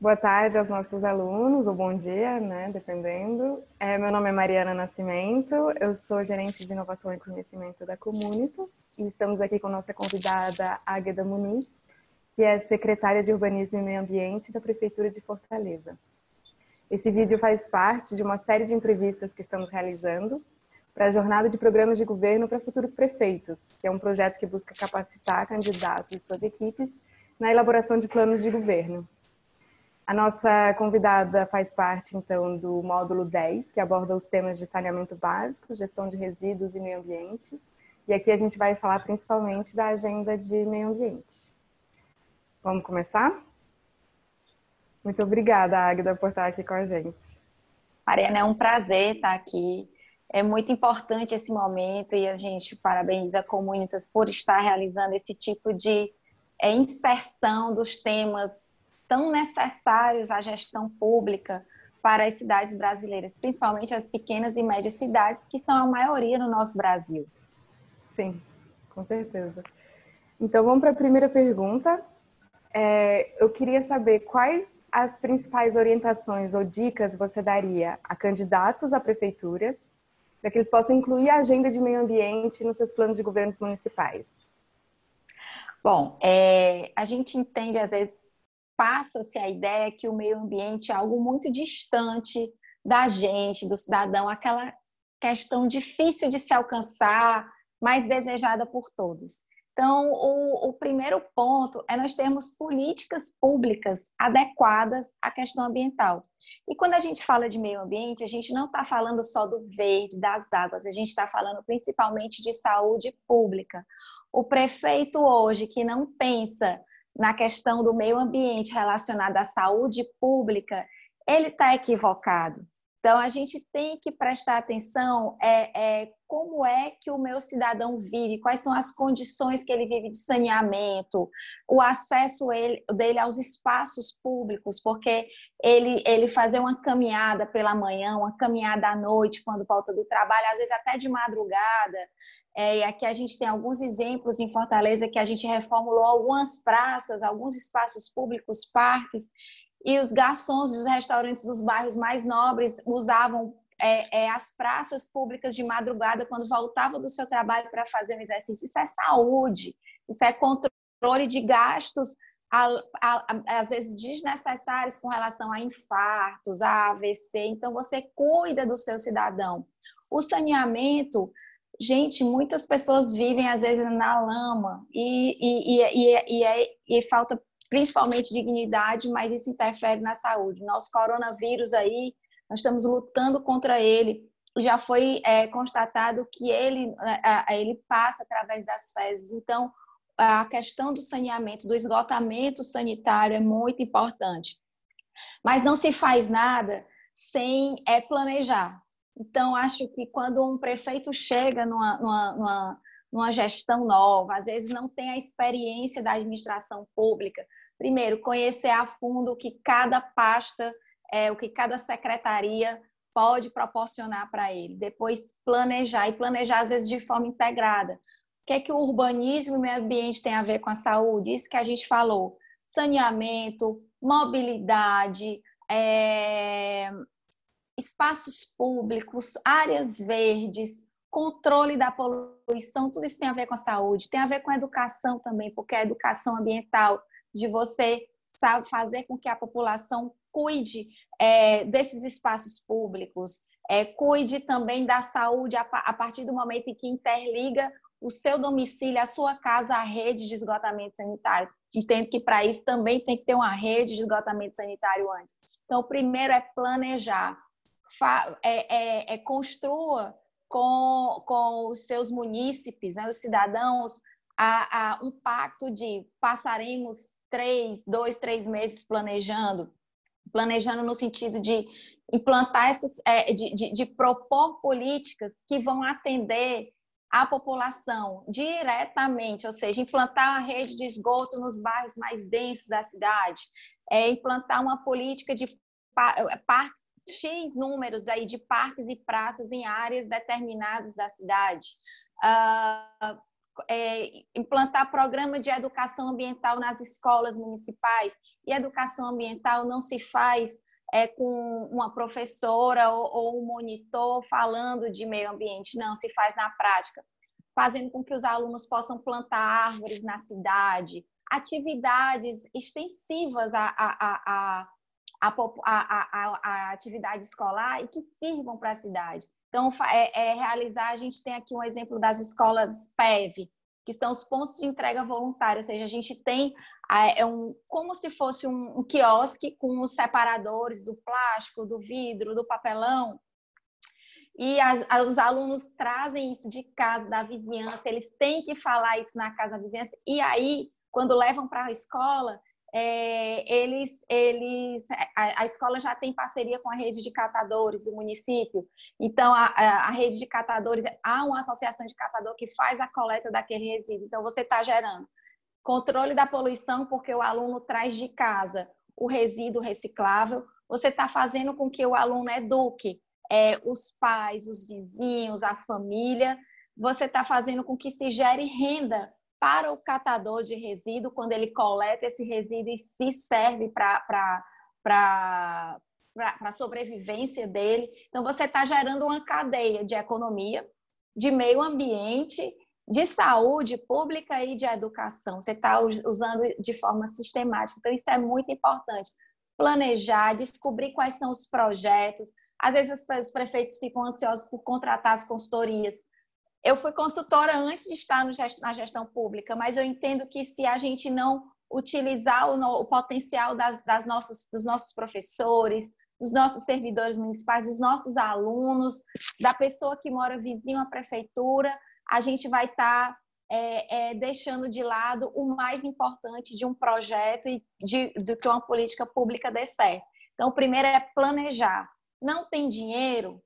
Boa tarde aos nossos alunos, ou bom dia, né, dependendo. Meu nome é Mariana Nascimento, eu sou gerente de inovação e conhecimento da Comunitas e estamos aqui com nossa convidada Águeda Muniz, que é secretária de Urbanismo e Meio Ambiente da Prefeitura de Fortaleza. Esse vídeo faz parte de uma série de entrevistas que estamos realizando para a Jornada de Programas de Governo para Futuros Prefeitos, que é um projeto que busca capacitar candidatos e suas equipes na elaboração de planos de governo. A nossa convidada faz parte, então, do módulo 10, que aborda os temas de saneamento básico, gestão de resíduos e meio ambiente. E aqui a gente vai falar principalmente da agenda de meio ambiente. Vamos começar? Muito obrigada, Águeda, por estar aqui com a gente. Mariana, é um prazer estar aqui. É muito importante esse momento e a gente parabeniza a Comunitas por estar realizando esse tipo de inserção dos temas tão necessários à gestão pública para as cidades brasileiras, principalmente as pequenas e médias cidades, que são a maioria no nosso Brasil. Sim, com certeza. Então, vamos para a primeira pergunta. Eu queria saber quais as principais orientações ou dicas você daria a candidatos a prefeituras para que eles possam incluir a agenda de meio ambiente nos seus planos de governos municipais. Bom, a gente entende, às vezes, passa-se a ideia que o meio ambiente é algo muito distante da gente, do cidadão, aquela questão difícil de se alcançar, mas desejada por todos. Então, o primeiro ponto é nós termos políticas públicas adequadas à questão ambiental. E quando a gente fala de meio ambiente, a gente não está falando só do verde, das águas, a gente está falando principalmente de saúde pública. O prefeito hoje que não pensa na questão do meio ambiente relacionada à saúde pública, ele está equivocado. Então, a gente tem que prestar atenção como é que o meu cidadão vive, quais são as condições que ele vive de saneamento, o acesso dele aos espaços públicos, porque ele fazer uma caminhada pela manhã, uma caminhada à noite, quando volta do trabalho, às vezes até de madrugada. E aqui a gente tem alguns exemplos em Fortaleza que a gente reformulou algumas praças, alguns espaços públicos, parques, e os garçons dos restaurantes dos bairros mais nobres usavam as praças públicas de madrugada quando voltavam do seu trabalho para fazer um exercício. Isso é saúde, isso é controle de gastos, às vezes desnecessários com relação a infartos, a AVC. Então, você cuida do seu cidadão. O saneamento, gente, muitas pessoas vivem, às vezes, na lama e falta principalmente dignidade, mas isso interfere na saúde. Nosso coronavírus aí, nós estamos lutando contra ele. Já foi constatado que ele passa através das fezes. Então, a questão do saneamento, do esgotamento sanitário é muito importante. Mas não se faz nada sem planejar. Então, acho que quando um prefeito chega numa gestão nova, às vezes não tem a experiência da administração pública, primeiro, conhecer a fundo o que cada pasta, o que cada secretaria pode proporcionar para ele. Depois, planejar, e planejar, às vezes, de forma integrada. O que é que o urbanismo e o meio ambiente tem a ver com a saúde? Isso que a gente falou. Saneamento, mobilidade, espaços públicos, áreas verdes, controle da poluição, tudo isso tem a ver com a saúde, tem a ver com a educação também, porque a educação ambiental, de você fazer com que a população cuide desses espaços públicos, cuide também da saúde a partir do momento em que interliga o seu domicílio, a sua casa, à rede de esgotamento sanitário. Entendo que para isso também tem que ter uma rede de esgotamento sanitário antes. Então, o primeiro é planejar, construa com os seus munícipes, né, os cidadãos, um pacto de passaremos 2, 3 meses planejando no sentido de implantar de propor políticas que vão atender a população diretamente, ou seja, implantar a rede de esgoto nos bairros mais densos da cidade, implantar uma política de X números aí de parques e praças em áreas determinadas da cidade, implantar programa de educação ambiental nas escolas municipais, e educação ambiental não se faz com uma professora ou um monitor falando de meio ambiente, não, se faz na prática, fazendo com que os alunos possam plantar árvores na cidade, atividades extensivas à atividade escolar e que sirvam para a cidade. Então, realizar, a gente tem aqui um exemplo das escolas PEV, que são os pontos de entrega voluntária, ou seja, a gente tem como se fosse um quiosque com os separadores do plástico, do vidro, do papelão, e os alunos trazem isso de casa, da vizinhança, eles têm que falar isso na casa da vizinhança, e aí, quando levam para a escola, a escola já tem parceria com a rede de catadores do município, então a rede de catadores, há uma associação de catador que faz a coleta daquele resíduo, então você está gerando controle da poluição porque o aluno traz de casa o resíduo reciclável, você está fazendo com que o aluno eduque os pais, os vizinhos, a família, você está fazendo com que se gere renda para o catador de resíduo, quando ele coleta esse resíduo e se serve para a sobrevivência dele. Então, você está gerando uma cadeia de economia, de meio ambiente, de saúde pública e de educação. Você está usando de forma sistemática. Então, isso é muito importante. Planejar, descobrir quais são os projetos. Às vezes, os prefeitos ficam ansiosos por contratar as consultorias. Eu fui consultora antes de estar na gestão pública, mas eu entendo que se a gente não utilizar o potencial dos nossos professores, dos nossos servidores municipais, dos nossos alunos, da pessoa que mora vizinho à prefeitura, a gente vai estar deixando de lado o mais importante de um projeto e do que uma política pública dê certo. Então, o primeiro é planejar. Não tem dinheiro?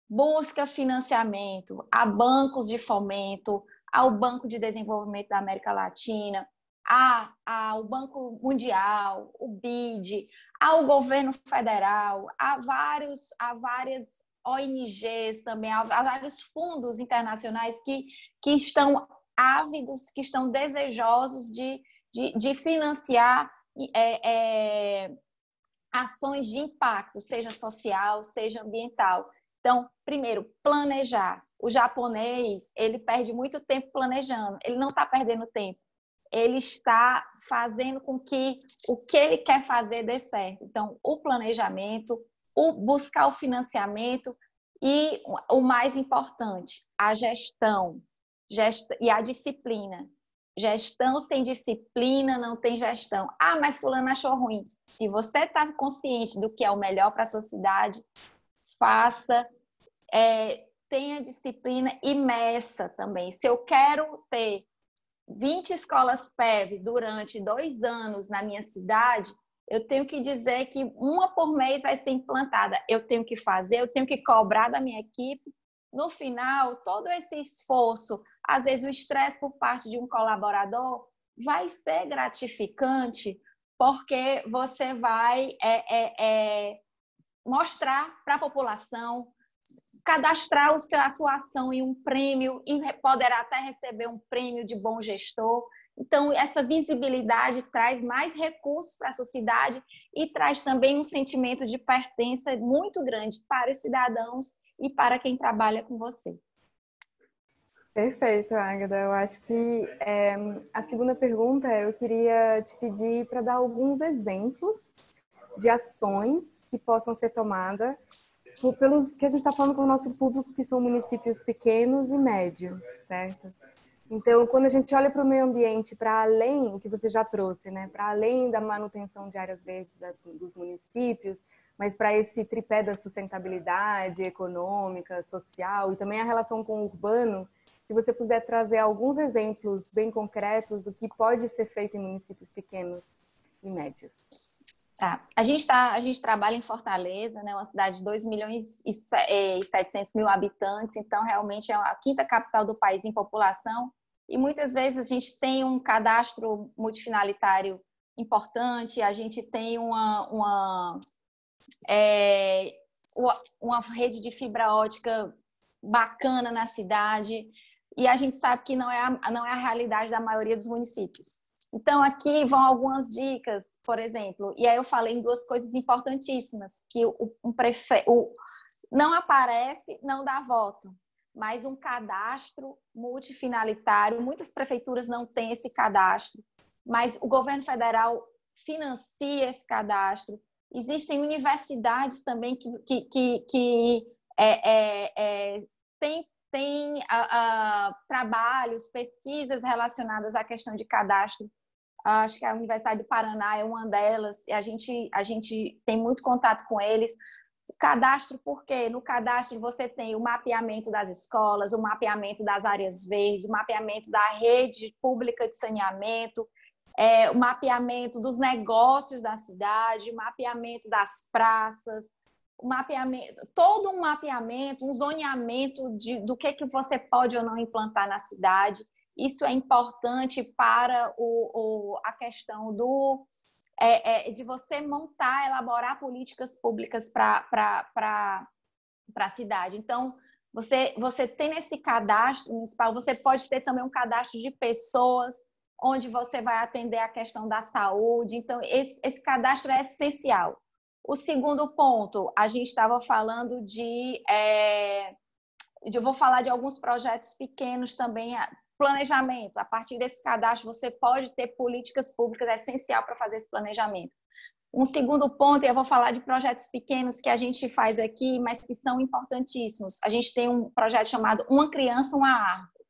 Busca financiamento a bancos de fomento, ao Banco de Desenvolvimento da América Latina, ao Banco Mundial, o BID, ao governo federal, a várias ONGs também, a vários fundos internacionais que estão ávidos, que estão desejosos de financiar ações de impacto, seja social, seja ambiental. Então, primeiro, planejar. O japonês, ele perde muito tempo planejando. Ele não está perdendo tempo. Ele está fazendo com que o que ele quer fazer dê certo. Então, o planejamento, buscar o financiamento e, o mais importante, a gestão e a disciplina. Gestão sem disciplina não tem gestão. Ah, mas fulano achou ruim. Se você está consciente do que é o melhor para a sociedade, faça, tenha disciplina e meça também. Se eu quero ter 20 escolas PEV durante 2 anos na minha cidade, eu tenho que dizer que uma por mês vai ser implantada. Eu tenho que fazer, eu tenho que cobrar da minha equipe. No final, todo esse esforço, às vezes o estresse por parte de um colaborador, vai ser gratificante, porque você vai mostrar para a população, cadastrar a sua ação em um prêmio e poderá até receber um prêmio de bom gestor. Então, essa visibilidade traz mais recursos para a sociedade e traz também um sentimento de pertença muito grande para os cidadãos e para quem trabalha com você. Perfeito, Águeda. Eu acho que a segunda pergunta eu queria te pedir para dar alguns exemplos de ações que possam ser tomadas pelos que a gente está falando com o nosso público, que são municípios pequenos e médios, certo? Então, quando a gente olha para o meio ambiente, para além, que você já trouxe, né, para além da manutenção de áreas verdes dos municípios, mas para esse tripé da sustentabilidade econômica, social e também a relação com o urbano, se você puder trazer alguns exemplos bem concretos do que pode ser feito em municípios pequenos e médios. Tá. A gente trabalha em Fortaleza, né, uma cidade de 2.700.000 habitantes, então realmente é a quinta capital do país em população, e muitas vezes a gente tem um cadastro multifinalitário importante, a gente tem uma rede de fibra ótica bacana na cidade, e a gente sabe que não é a realidade da maioria dos municípios. Então, aqui vão algumas dicas, por exemplo, e aí eu falei em duas coisas importantíssimas, que um prefeito não aparece, não dá voto, mas um cadastro multifinalitário, muitas prefeituras não têm esse cadastro, mas o governo federal financia esse cadastro. Existem universidades também que têm trabalhos, pesquisas relacionadas à questão de cadastro. Acho que a Universidade do Paraná é uma delas, e a gente tem muito contato com eles. O cadastro, por quê? No cadastro você tem o mapeamento das escolas, o mapeamento das áreas verdes, o mapeamento da rede pública de saneamento, o mapeamento dos negócios da cidade, o mapeamento das praças, o mapeamento, todo um mapeamento, um zoneamento do que você pode ou não implantar na cidade. Isso é importante para a questão de você montar, elaborar políticas públicas para a cidade. Então, você tem esse cadastro municipal, você pode ter também um cadastro de pessoas, onde você vai atender a questão da saúde. Então, esse cadastro é essencial. O segundo ponto, a gente estava falando eu vou falar de alguns projetos pequenos também, planejamento. A partir desse cadastro, você pode ter políticas públicas, é essencial para fazer esse planejamento. Um segundo ponto, eu vou falar de projetos pequenos que a gente faz aqui, mas que são importantíssimos. A gente tem um projeto chamado Uma Criança, uma Árvore.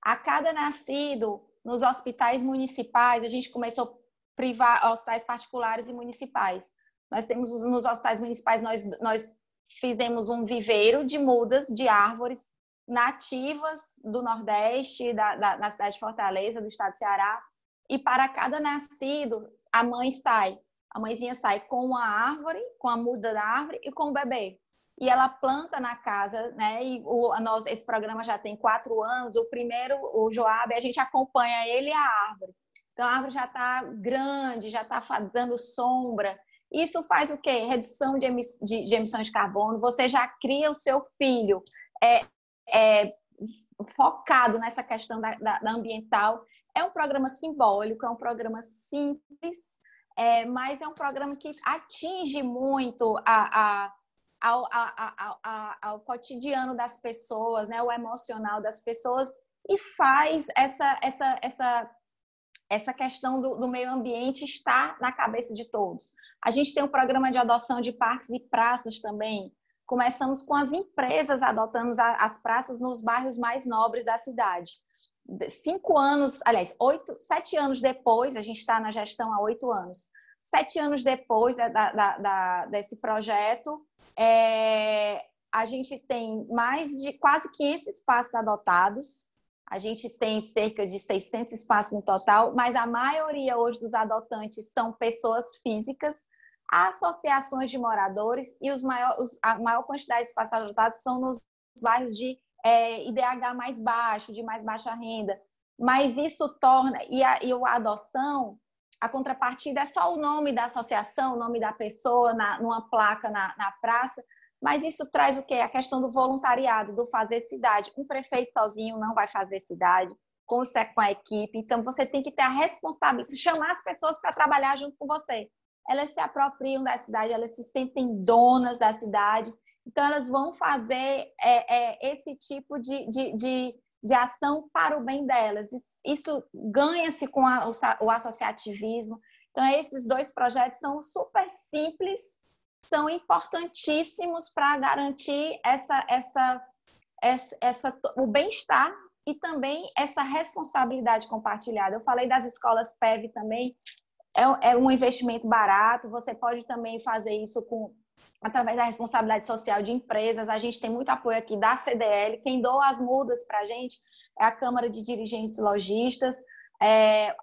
A cada nascido, nos hospitais municipais, a gente começou a privar hospitais particulares e municipais. Nós temos, nos hospitais municipais, nós fizemos um viveiro de mudas de árvores nativas do Nordeste, na cidade de Fortaleza, do estado de Ceará, e para cada nascido, a mãezinha sai com a árvore, com a muda da árvore e com o bebê. E ela planta na casa, né? E esse programa já tem 4 anos. O primeiro, o Joab, a gente acompanha ele e a árvore. Então, a árvore já está grande, já está dando sombra. Isso faz o quê? Redução de emissão de carbono. Você já cria o seu filho focado nessa questão da ambiental. É um programa simbólico, é um programa simples, mas é um programa que atinge muito ao cotidiano das pessoas, né? O emocional das pessoas, e faz essa questão do meio ambiente estar na cabeça de todos. A gente tem um programa de adoção de parques e praças também. Começamos com as empresas adotando as praças nos bairros mais nobres da cidade. 7 anos depois, a gente está na gestão há 8 anos. 7 anos depois desse projeto, a gente tem mais de quase 500 espaços adotados. A gente tem cerca de 600 espaços no total, mas a maioria hoje dos adotantes são pessoas físicas, associações de moradores, e a maior quantidade de espaços adotados são nos bairros de IDH mais baixo, de mais baixa renda. Mas isso torna... E a adoção, a contrapartida é só o nome da associação, o nome da pessoa numa placa na praça, mas isso traz o quê? A questão do voluntariado, do fazer cidade. Um prefeito sozinho não vai fazer cidade, com a equipe. Então, você tem que ter a responsabilidade, chamar as pessoas para trabalhar junto com você. Elas se apropriam da cidade, elas se sentem donas da cidade. Então, elas vão fazer esse tipo de ação para o bem delas. Isso ganha-se com o associativismo. Então, esses 2 projetos são super simples, são importantíssimos para garantir o bem-estar e também essa responsabilidade compartilhada. Eu falei das escolas PEV também, é um investimento barato. Você pode também fazer isso através da responsabilidade social de empresas. A gente tem muito apoio aqui da CDL. Quem doa as mudas para a gente é a Câmara de Dirigentes Lojistas.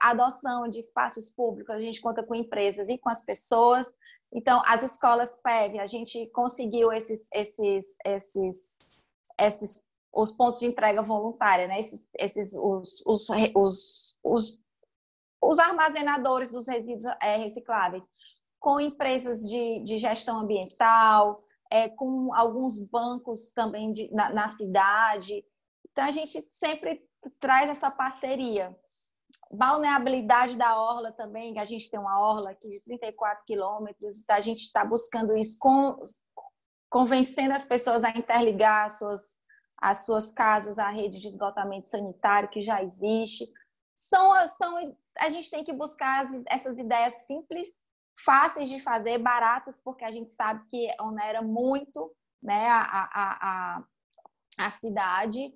Adoção de espaços públicos, a gente conta com empresas e com as pessoas. Então, as escolas PEV, a gente conseguiu os pontos de entrega voluntária, né? Os armazenadores dos resíduos recicláveis, com empresas de gestão ambiental, com alguns bancos também na cidade. Então, a gente sempre traz essa parceria. Balneabilidade da orla também, que a gente tem uma orla aqui de 34 quilômetros, a gente está buscando isso, convencendo as pessoas a interligar as suas casas à rede de esgotamento sanitário que já existe. A gente tem que buscar essas ideias simples, fáceis de fazer, baratas, porque a gente sabe que onera muito, né, a cidade,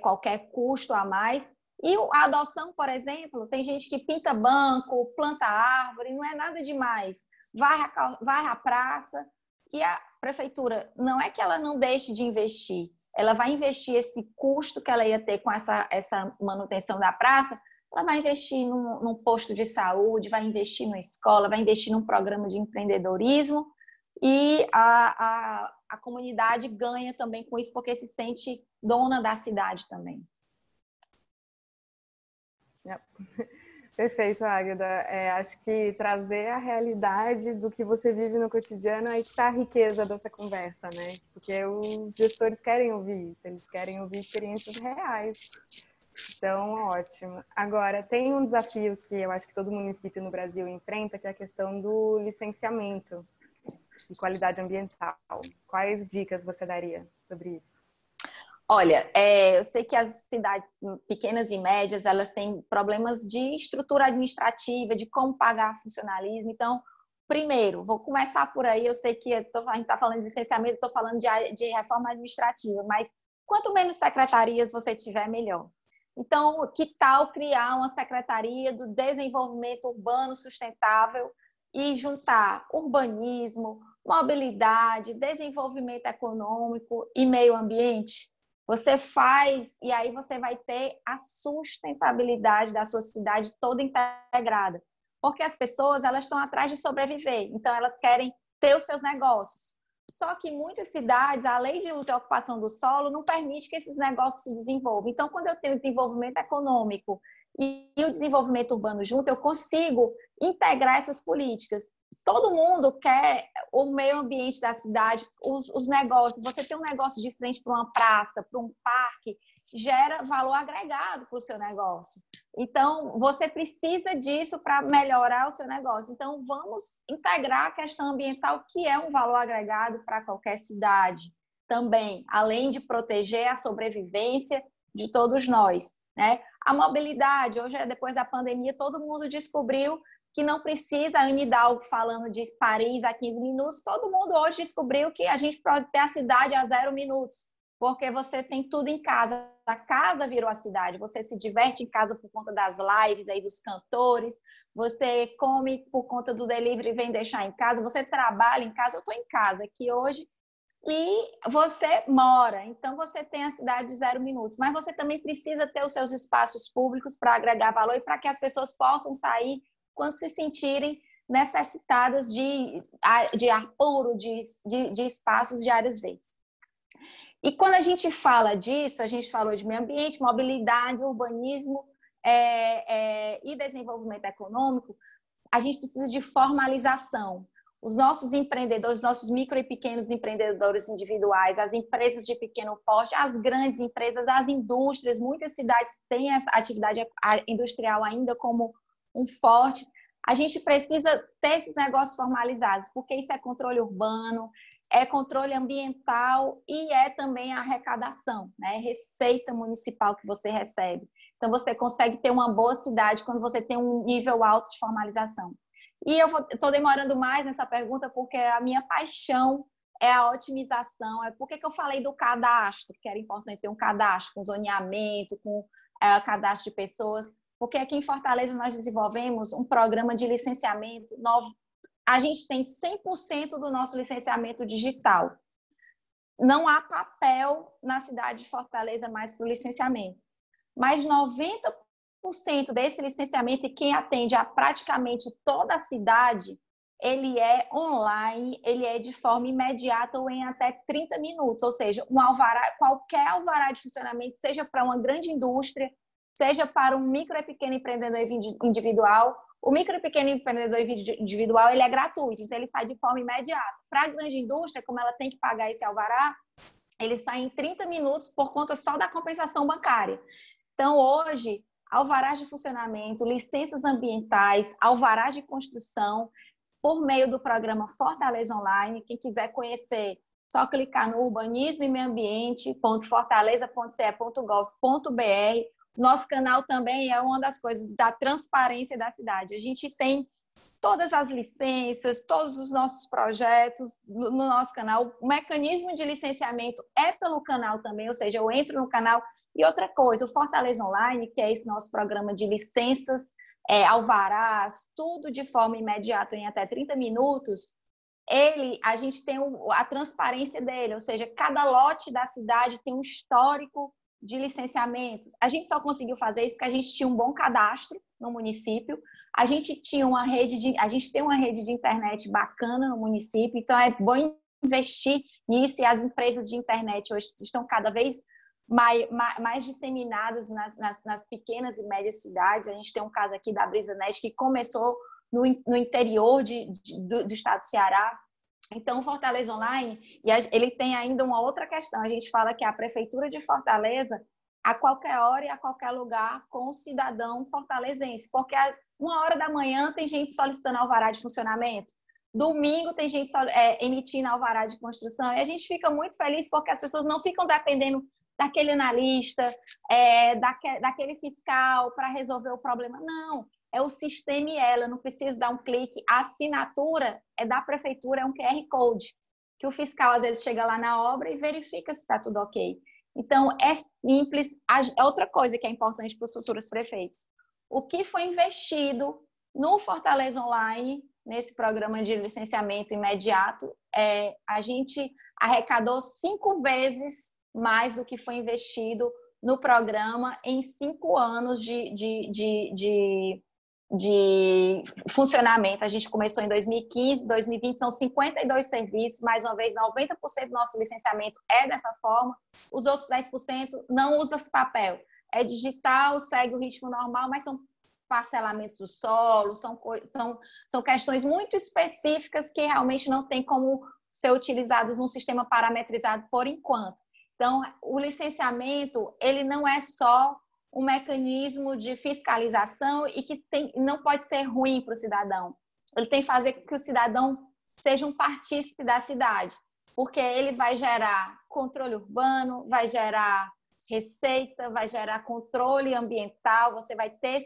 qualquer custo a mais. E a adoção, por exemplo, tem gente que pinta banco, planta árvore, não é nada demais. Vai à praça, e a prefeitura, não é que ela não deixe de investir, ela vai investir esse custo que ela ia ter com essa manutenção da praça, ela vai investir num posto de saúde, vai investir numa escola, vai investir num programa de empreendedorismo, e a comunidade ganha também com isso, porque se sente dona da cidade também. Perfeito, Águeda. Acho que trazer a realidade do que você vive no cotidiano, aí está a riqueza dessa conversa, né? Porque os gestores querem ouvir isso, eles querem ouvir experiências reais. Então, ótimo. Agora, tem um desafio que eu acho que todo município no Brasil enfrenta, que é a questão do licenciamento e qualidade ambiental. Quais dicas você daria sobre isso? Olha, eu sei que as cidades pequenas e médias, elas têm problemas de estrutura administrativa, de como pagar funcionalismo. Então, primeiro, vou começar por aí. Eu sei que a gente está falando de licenciamento, estou falando de reforma administrativa, mas quanto menos secretarias você tiver, melhor. Então, que tal criar uma secretaria do desenvolvimento urbano sustentável e juntar urbanismo, mobilidade, desenvolvimento econômico e meio ambiente? Você faz, e aí você vai ter a sustentabilidade da sua cidade toda integrada. Porque as pessoas, elas estão atrás de sobreviver, então elas querem ter os seus negócios. Só que muitas cidades, a lei de uso e ocupação do solo não permite que esses negócios se desenvolvam. Então, quando eu tenho desenvolvimento econômico e o desenvolvimento urbano junto, eu consigo integrar essas políticas. Todo mundo quer o meio ambiente da cidade, os negócios. Você tem um negócio de frente para uma praça, para um parque, gera valor agregado para o seu negócio. Então, você precisa disso para melhorar o seu negócio. Então, vamos integrar a questão ambiental, que é um valor agregado para qualquer cidade também, além de proteger a sobrevivência de todos nós, né? A mobilidade, hoje, depois da pandemia, todo mundo descobriu que não precisa, a Unidal falando de Paris a 15 minutos, todo mundo hoje descobriu que a gente pode ter a cidade a 0 minutos, porque você tem tudo em casa. A casa virou a cidade, você se diverte em casa por conta das lives aí dos cantores, você come por conta do delivery e vem deixar em casa, você trabalha em casa, eu estou em casa aqui hoje, e você mora, então você tem a cidade de 0 minutos, mas você também precisa ter os seus espaços públicos para agregar valor e para que as pessoas possam sair quando se sentirem necessitadas de ar puro, de espaços de áreas verdes. E quando a gente fala disso, a gente falou de meio ambiente, mobilidade, urbanismo e desenvolvimento econômico, a gente precisa de formalização. Os nossos empreendedores, nossos micro e pequenos empreendedores individuais, as empresas de pequeno porte, as grandes empresas, as indústrias, muitas cidades têm essa atividade industrial ainda como um forte. A gente precisa ter esses negócios formalizados, porque isso é controle urbano, é controle ambiental e é também a arrecadação, né? Receita municipal que você recebe. Então, você consegue ter uma boa cidade quando você tem um nível alto de formalização. E eu estou demorando mais nessa pergunta porque a minha paixão é a otimização. É por que eu falei do cadastro, que era importante ter um cadastro com zoneamento, com cadastro de pessoas. Porque aqui em Fortaleza nós desenvolvemos um programa de licenciamento novo. A gente tem 100% do nosso licenciamento digital. Não há papel na cidade de Fortaleza mais para o licenciamento. Mas 90% desse licenciamento, e quem atende a praticamente toda a cidade, ele é online, ele é de forma imediata ou em até 30 minutos. Ou seja, um alvará, qualquer alvará de funcionamento, seja para uma grande indústria, seja para um micro e pequeno empreendedor individual. O micro e pequeno empreendedor individual, ele é gratuito, então ele sai de forma imediata. Para a grande indústria, como ela tem que pagar esse alvará, ele sai em 30 minutos por conta só da compensação bancária. Então, hoje, alvarás de funcionamento, licenças ambientais, alvarás de construção, por meio do programa Fortaleza Online. Quem quiser conhecer, só clicar no urbanismo e meio ambiente.fortaleza.ce.gov.br. Nosso canal também é uma das coisas da transparência da cidade. A gente tem todas as licenças, todos os nossos projetos no nosso canal. O mecanismo de licenciamento é pelo canal também, ou seja, eu entro no canal. E outra coisa, o Fortaleza Online, que é esse nosso programa de licenças, alvarás, tudo de forma imediata, em até 30 minutos, a gente tem a transparência dele, ou seja, cada lote da cidade tem um histórico de licenciamento. A gente só conseguiu fazer isso porque a gente tinha um bom cadastro no município, a gente tem uma rede de internet bacana no município, então é bom investir nisso, e as empresas de internet hoje estão cada vez mais disseminadas nas pequenas e médias cidades. A gente tem um caso aqui da BrisaNet que começou no interior do estado do Ceará. Então, o Fortaleza Online, ele tem ainda uma outra questão. A gente fala que a Prefeitura de Fortaleza, a qualquer hora e a qualquer lugar, com o cidadão fortalezense, porque 1h da manhã tem gente solicitando alvará de funcionamento, domingo tem gente emitindo alvará de construção, e a gente fica muito feliz porque as pessoas não ficam dependendo daquele analista, daquele fiscal para resolver o problema. Não, é o sistema e ela não precisa dar um clique. A assinatura é da prefeitura, é um QR Code, que o fiscal às vezes chega lá na obra e verifica se está tudo ok. Então, é simples. Outra coisa que é importante para os futuros prefeitos: o que foi investido no Fortaleza Online, nesse programa de licenciamento imediato, a gente arrecadou 5 vezes mais do que foi investido no programa em 5 anos de funcionamento. A gente começou em 2015, 2020 são 52 serviços, mais uma vez 90% do nosso licenciamento é dessa forma, os outros 10% não usa papel, é digital, segue o ritmo normal, mas são parcelamentos do solo, são questões muito específicas que realmente não tem como ser utilizadas num sistema parametrizado por enquanto. Então, o licenciamento, ele não é só um mecanismo de fiscalização e que não pode ser ruim para o cidadão. Ele tem que fazer com que o cidadão seja um partícipe da cidade, porque ele vai gerar controle urbano, vai gerar receita, vai gerar controle ambiental, você vai ter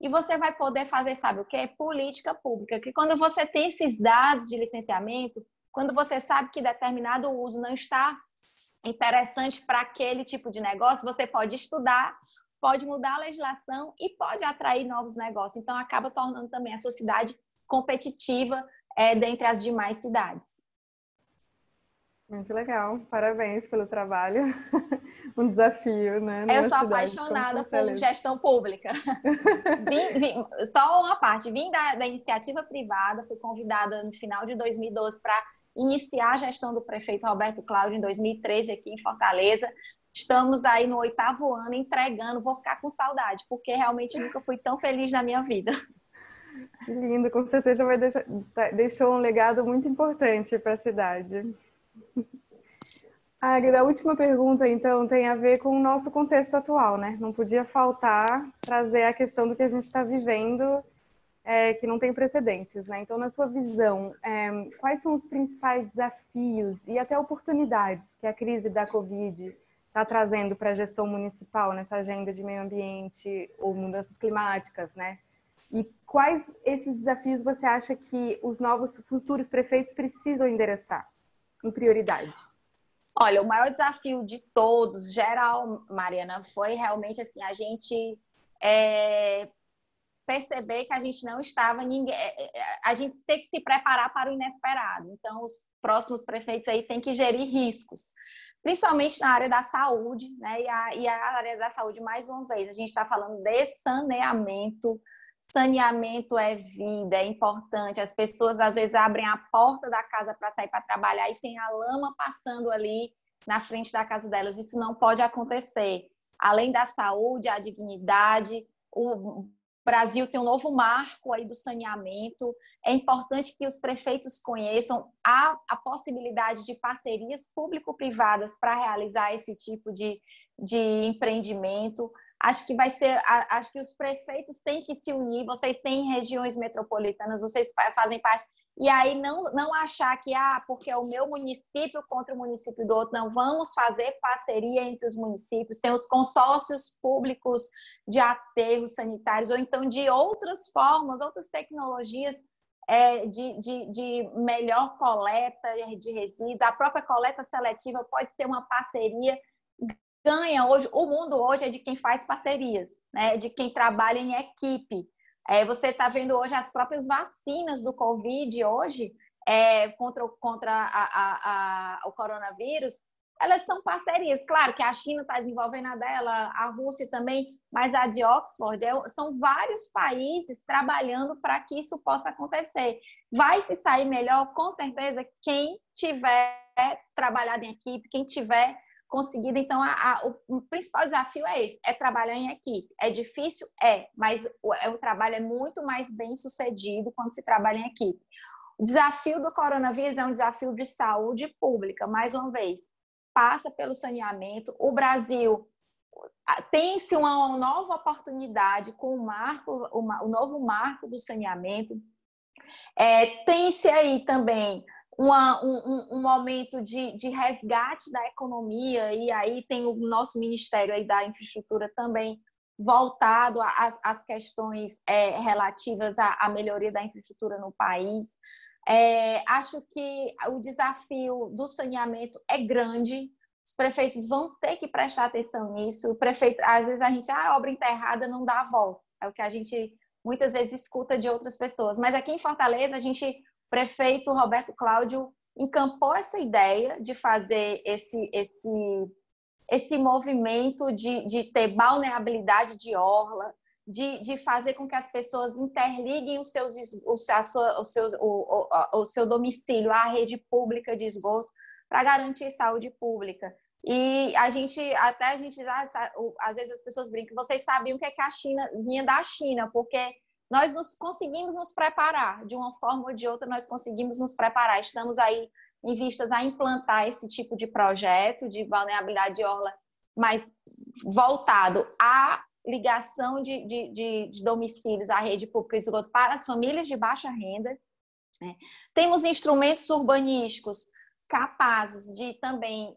e você vai poder fazer, sabe o quê? Política pública, que quando você tem esses dados de licenciamento, quando você sabe que determinado uso não está interessante para aquele tipo de negócio, você pode estudar, pode mudar a legislação e pode atrair novos negócios. Então, acaba tornando também a sociedade competitiva dentre as demais cidades. Muito legal, parabéns pelo trabalho. Um desafio, né? Eu sou apaixonada por gestão pública. Só uma parte, vim da iniciativa privada, fui convidada no final de 2012 para iniciar a gestão do prefeito Roberto Cláudio em 2013 aqui em Fortaleza. Estamos aí no 8º ano entregando, vou ficar com saudade, porque realmente nunca fui tão feliz na minha vida. Que lindo, com certeza deixou um legado muito importante para a cidade. A última pergunta, então, tem a ver com o nosso contexto atual, né? Não podia faltar trazer a questão do que a gente está vivendo, que não tem precedentes, né? Então, na sua visão, quais são os principais desafios e até oportunidades que a crise da Covid está trazendo para a gestão municipal nessa agenda de meio ambiente ou mudanças climáticas, né? E quais esses desafios você acha que os novos futuros prefeitos precisam endereçar em prioridade? Olha, o maior desafio de todos, geral, Mariana, foi realmente assim, a gente perceber que a gente não estava a gente tem que se preparar para o inesperado. Então, os próximos prefeitos aí têm que gerir riscos, principalmente na área da saúde, né? E a área da saúde, mais uma vez, a gente está falando de saneamento. Saneamento é vida, é importante. As pessoas às vezes abrem a porta da casa para sair para trabalhar e tem a lama passando ali na frente da casa delas. Isso não pode acontecer. Além da saúde, a dignidade, Brasil tem um novo marco aí do saneamento. É importante que os prefeitos conheçam a possibilidade de parcerias público-privadas para realizar esse tipo de empreendimento. Acho que os prefeitos têm que se unir. Vocês têm regiões metropolitanas, vocês fazem parte. E aí não achar que, porque é o meu município contra o município do outro. Não, vamos fazer parceria entre os municípios. Tem os consórcios públicos de aterros sanitários, ou então de outras formas, outras tecnologias de melhor coleta de resíduos. A própria coleta seletiva pode ser uma parceria. Ganha hoje, o mundo hoje é de quem faz parcerias, né? De quem trabalha em equipe. Você está vendo hoje as próprias vacinas do Covid hoje, contra o coronavírus, elas são parcerias. Claro que a China está desenvolvendo a dela, a Rússia também, mas a de Oxford, são vários países trabalhando para que isso possa acontecer. Vai se sair melhor, com certeza, quem tiver trabalhado em equipe, quem tiver conseguido. Então, o principal desafio é esse, é trabalhar em equipe. É difícil? Mas o trabalho é muito mais bem sucedido quando se trabalha em equipe. O desafio do coronavírus é um desafio de saúde pública, mais uma vez, passa pelo saneamento. O Brasil tem-se uma nova oportunidade com o novo marco do saneamento. Tem-se aí também um momento de resgate da economia, e aí tem o nosso Ministério aí da Infraestrutura também voltado às questões relativas à melhoria da infraestrutura no país. Acho que o desafio do saneamento é grande, os prefeitos vão ter que prestar atenção nisso. O prefeito, às vezes a gente, obra enterrada não dá a volta, é o que a gente muitas vezes escuta de outras pessoas, mas aqui em Fortaleza o prefeito Roberto Cláudio encampou essa ideia de fazer esse movimento de ter balneabilidade de orla, de fazer com que as pessoas interliguem o seu domicílio à rede pública de esgoto para garantir saúde pública. E às vezes as pessoas brincam, vocês sabiam que a China vinha da China, porque nós conseguimos nos preparar, de uma forma ou de outra nós conseguimos nos preparar. Estamos aí em vistas a implantar esse tipo de projeto de vulnerabilidade de orla, mas voltado à ligação de domicílios à rede pública de esgoto para as famílias de baixa renda. Temos instrumentos urbanísticos capazes de também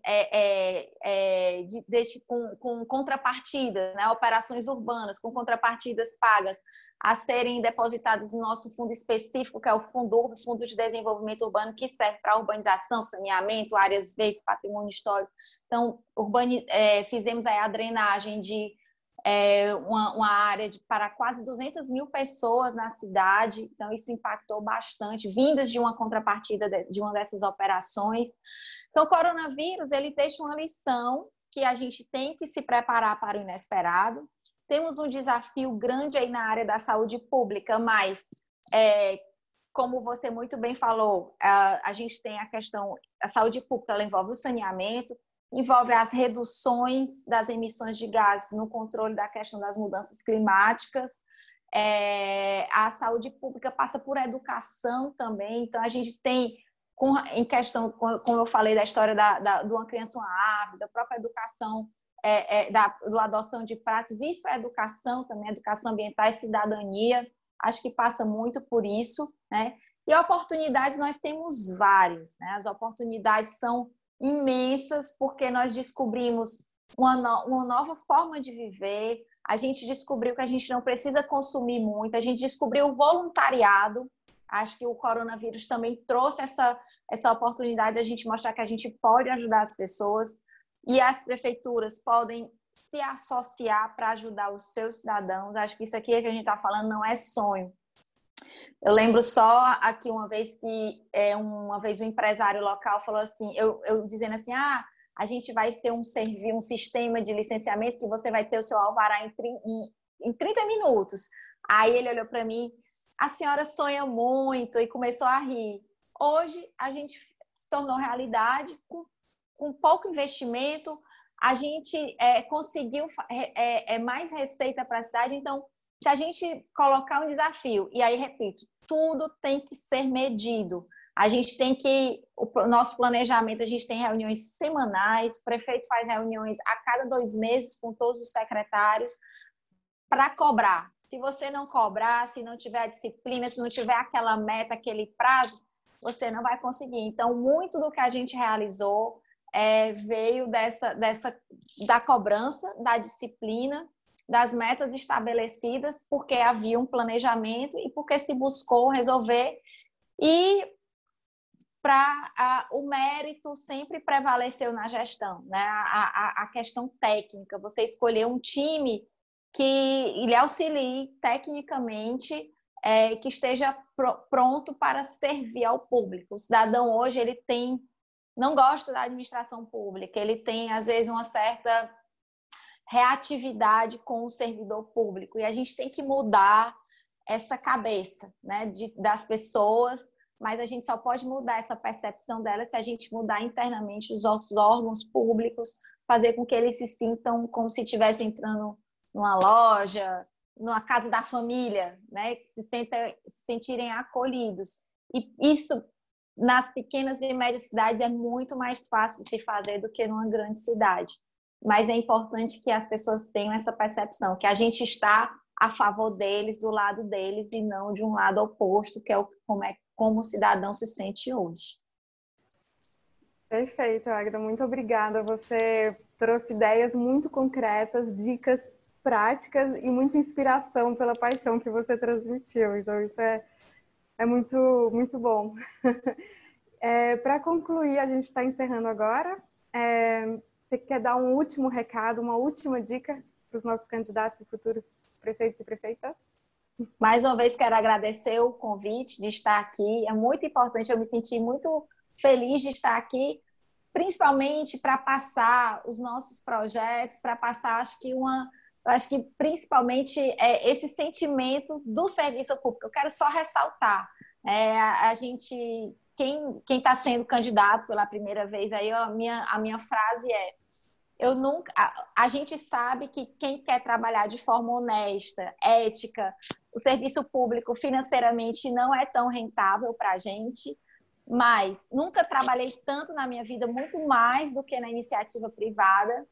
com contrapartidas, né? Operações urbanas com contrapartidas pagas a serem depositadas no nosso fundo específico, que é o Fundo de Desenvolvimento Urbano, que serve para urbanização, saneamento, áreas verdes, patrimônio histórico. Então, fizemos aí a drenagem de uma área para quase 200 mil pessoas na cidade, então isso impactou bastante, vindas de uma contrapartida de uma dessas operações. Então, o coronavírus, ele deixa uma lição que a gente tem que se preparar para o inesperado. Temos um desafio grande aí na área da saúde pública, mas, como você muito bem falou, a gente tem a questão, a saúde pública, ela envolve o saneamento, envolve as reduções das emissões de gases no controle da questão das mudanças climáticas. A saúde pública passa por educação também, então a gente tem, em questão, como eu falei, da história de uma criança, uma árvore, da própria educação, da adoção de praças, isso é educação também, educação ambiental e cidadania, acho que passa muito por isso, né? E oportunidades nós temos várias, né? As oportunidades são imensas, porque nós descobrimos uma nova forma de viver, a gente descobriu que a gente não precisa consumir muito, a gente descobriu o voluntariado. Acho que o coronavírus também trouxe essa oportunidade de a gente mostrar que a gente pode ajudar as pessoas, e as prefeituras podem se associar para ajudar os seus cidadãos. Acho que isso aqui que a gente está falando não é sonho. Eu lembro só aqui uma vez que um empresário local falou assim, eu dizendo assim, a gente vai ter um sistema de licenciamento que você vai ter o seu alvará em 30 minutos. Aí ele olhou para mim, a senhora sonha muito, e começou a rir. Hoje a gente se tornou realidade com pouco investimento, a gente conseguiu mais receita para a cidade. Então, se a gente colocar um desafio, e aí, repito, tudo tem que ser medido. A gente tem que, o nosso planejamento, a gente tem reuniões semanais, o prefeito faz reuniões a cada 2 meses com todos os secretários para cobrar. Se você não cobrar, se não tiver disciplina, se não tiver aquela meta, aquele prazo, você não vai conseguir. Então, muito do que a gente realizou veio da cobrança, da disciplina, das metas estabelecidas, porque havia um planejamento e porque se buscou resolver. E o mérito sempre prevaleceu na gestão, né? A questão técnica, você escolher um time que lhe auxilie tecnicamente, que esteja pronto para servir ao público. O cidadão hoje não gosta da administração pública, ele tem, às vezes, uma certa reatividade com o servidor público, e a gente tem que mudar essa cabeça, né, das pessoas, mas a gente só pode mudar essa percepção delas se a gente mudar internamente os nossos órgãos públicos, fazer com que eles se sintam como se estivessem entrando numa loja, numa casa da família, né, que se sentirem acolhidos. E isso, nas pequenas e médias cidades, é muito mais fácil de se fazer do que numa grande cidade. Mas é importante que as pessoas tenham essa percepção, que a gente está a favor deles, do lado deles, e não de um lado oposto, que é como o cidadão se sente hoje. Perfeito, Agda. Muito obrigada. Você trouxe ideias muito concretas, dicas práticas e muita inspiração pela paixão que você transmitiu. Então, isso é muito, muito bom. Para concluir, a gente está encerrando agora. Você quer dar um último recado, uma última dica para os nossos candidatos e futuros prefeitos e prefeitas? Mais uma vez, quero agradecer o convite de estar aqui. É muito importante, eu me senti muito feliz de estar aqui, principalmente para passar os nossos projetos, para passar, acho que principalmente esse sentimento do serviço público. Eu quero só ressaltar, quem está sendo candidato pela primeira vez, aí a minha frase a gente sabe que quem quer trabalhar de forma honesta, ética, o serviço público financeiramente não é tão rentável para a gente, mas nunca trabalhei tanto na minha vida, muito mais do que na iniciativa privada,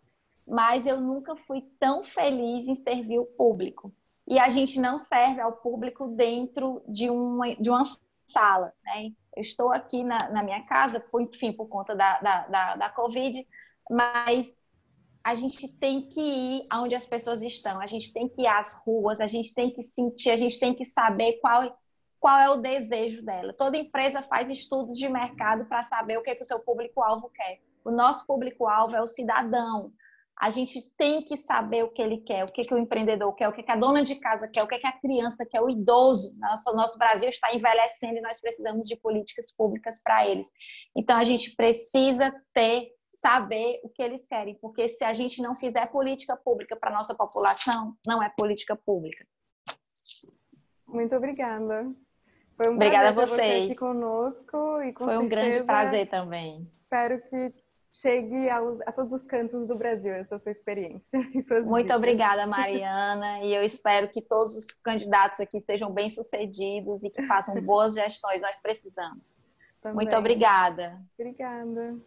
mas eu nunca fui tão feliz em servir o público. E a gente não serve ao público dentro de uma sala, né? Eu estou aqui na minha casa, enfim, por conta da Covid, mas a gente tem que ir aonde as pessoas estão, a gente tem que ir às ruas, a gente tem que sentir, a gente tem que saber qual é o desejo dela. Toda empresa faz estudos de mercado para saber o que o seu público-alvo quer. O nosso público-alvo é o cidadão. A gente tem que saber o que ele quer, o que o empreendedor quer, o que a dona de casa quer, o que a criança quer, o idoso. Nosso Brasil está envelhecendo e nós precisamos de políticas públicas para eles. Então, a gente precisa saber o que eles querem, porque se a gente não fizer política pública para a nossa população, não é política pública. Muito obrigada. Foi um Obrigada prazer a vocês. Ter você aqui conosco e com Foi um grande prazer também. Espero que chegue a todos os cantos do Brasil essa sua experiência. Muito obrigada, Mariana, e eu espero que todos os candidatos aqui sejam bem-sucedidos e que façam boas gestões, nós precisamos. Também. Muito obrigada. Obrigada.